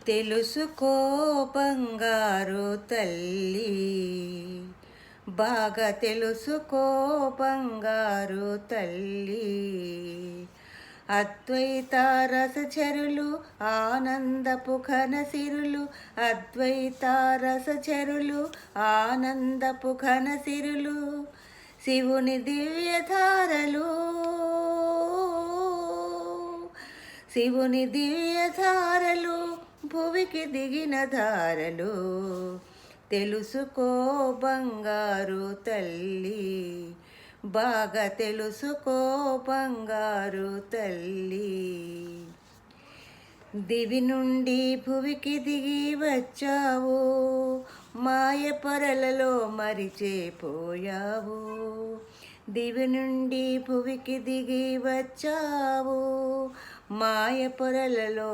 తెలుసుకో బంగారు తల్లి, బాగా తెలుసుకో బంగారు తల్లి. అద్వైత రసచరులు ఆనందపు ఘనసిరులు, అద్వైత రసచరులు ఆనందపు ఘనసిరులు, శివుని దివ్యధారలు, శివుని దివ్యధారలు, భువికి దిగిన ధారలు. తెలుసుకో బంగారు తల్లి, బాగా తెలుసుకో బంగారు తల్లి. దివి నుండి భువికి దిగి వచ్చావు, మాయ పొరలలో మరిచేపోయావు. దివి నుండి భువికి దిగి వచ్చావు, మాయ పొరలలో